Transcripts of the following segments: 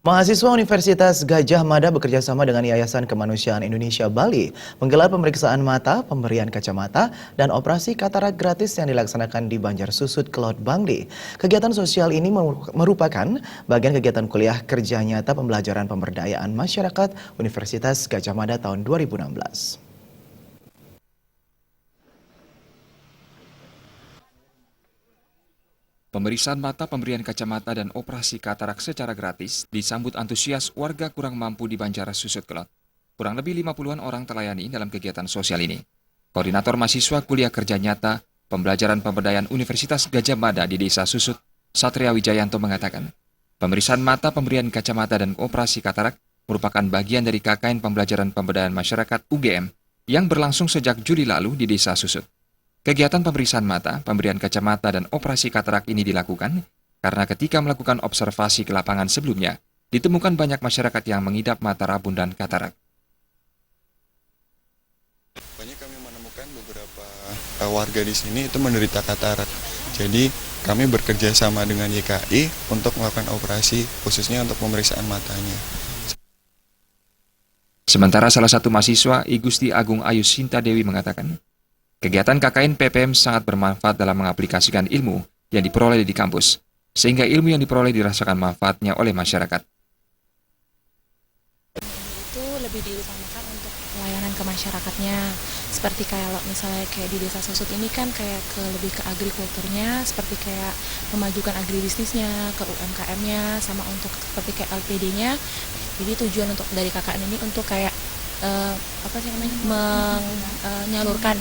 Mahasiswa Universitas Gadjah Mada bekerja sama dengan Yayasan Kemanusiaan Indonesia Bali menggelar pemeriksaan mata, pemberian kacamata, dan operasi katarak gratis yang dilaksanakan di Banjar Susut, Kelot, Bangli. Kegiatan sosial ini merupakan bagian kegiatan kuliah kerja nyata pembelajaran pemberdayaan masyarakat Universitas Gadjah Mada tahun 2016. Pemeriksaan mata, pemberian kacamata, dan operasi katarak secara gratis disambut antusias warga kurang mampu di Banjar Susut Kelot. Kurang lebih 50-an orang terlayani dalam kegiatan sosial ini. Koordinator mahasiswa kuliah kerja nyata pembelajaran pemberdayaan Universitas Gadjah Mada di Desa Susut, Satria Wijayanto mengatakan, pemeriksaan mata, pemberian kacamata, dan operasi katarak merupakan bagian dari KKN Pembelajaran Pemberdayaan Masyarakat UGM yang berlangsung sejak Juli lalu di Desa Susut. Kegiatan pemeriksaan mata, pemberian kacamata, dan operasi katarak ini dilakukan karena ketika melakukan observasi ke lapangan sebelumnya, ditemukan banyak masyarakat yang mengidap mata rabun dan katarak. Banyak kami menemukan beberapa warga di sini itu menderita katarak. Jadi kami bekerja sama dengan YKI untuk melakukan operasi khususnya untuk pemeriksaan matanya. Sementara salah satu mahasiswa, I Gusti Agung Ayu Sinta Dewi mengatakan, kegiatan KKN PPM sangat bermanfaat dalam mengaplikasikan ilmu yang diperoleh di kampus, sehingga ilmu yang diperoleh dirasakan manfaatnya oleh masyarakat. Itu lebih diutamakan untuk pelayanan ke masyarakatnya, seperti kalau misalnya kayak di Desa Susut ini kan kayak lebih ke agrikulturnya, seperti kayak memajukan agribisnisnya, ke UMKM-nya, sama untuk seperti kayak LPD-nya. Jadi tujuan untuk dari KKN ini untuk kayak menyalurkan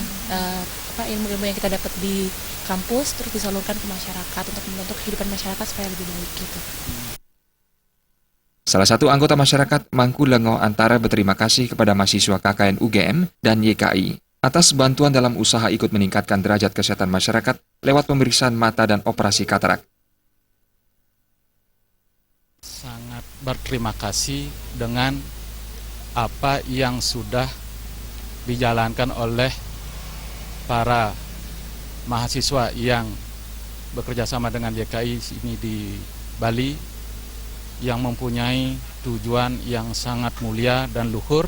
ilmu-ilmu yang kita dapat di kampus terus disalurkan ke masyarakat untuk membantu kehidupan masyarakat supaya lebih baik gitu. Salah satu anggota masyarakat Mangku Lengo Antara berterima kasih kepada mahasiswa KKN UGM dan YKI atas bantuan dalam usaha ikut meningkatkan derajat kesehatan masyarakat lewat pemeriksaan mata dan operasi katarak. Sangat berterima kasih dengan apa yang sudah dijalankan oleh para mahasiswa yang bekerja sama dengan YKI ini di Bali yang mempunyai tujuan yang sangat mulia dan luhur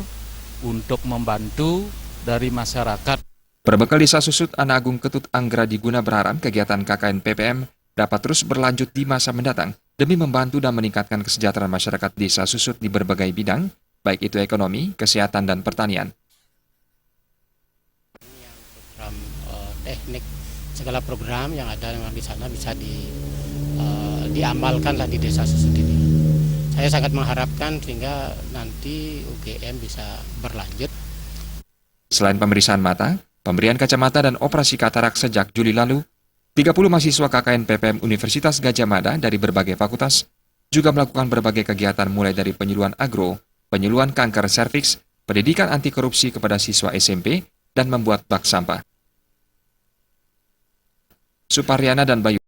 untuk membantu dari masyarakat. Berbekal Desa Susut, Anak Agung Ketut Anggra Diguna berharap kegiatan KKN PPM dapat terus berlanjut di masa mendatang demi membantu dan meningkatkan kesejahteraan masyarakat Desa Susut di berbagai bidang, baik itu ekonomi, kesehatan, dan pertanian. Program teknik, segala program yang ada di sana bisa diamalkanlah di Desa Susut ini. Saya sangat mengharapkan sehingga nanti UGM bisa berlanjut. Selain pemeriksaan mata, pemberian kacamata, dan operasi katarak sejak Juli lalu, 30 mahasiswa KKN PPM Universitas Gadjah Mada dari berbagai fakultas juga melakukan berbagai kegiatan mulai dari penyuluhan agro, penyuluhan kanker serviks, pendidikan anti korupsi kepada siswa SMP, dan membuat bak sampah. Suparyana dan Bayu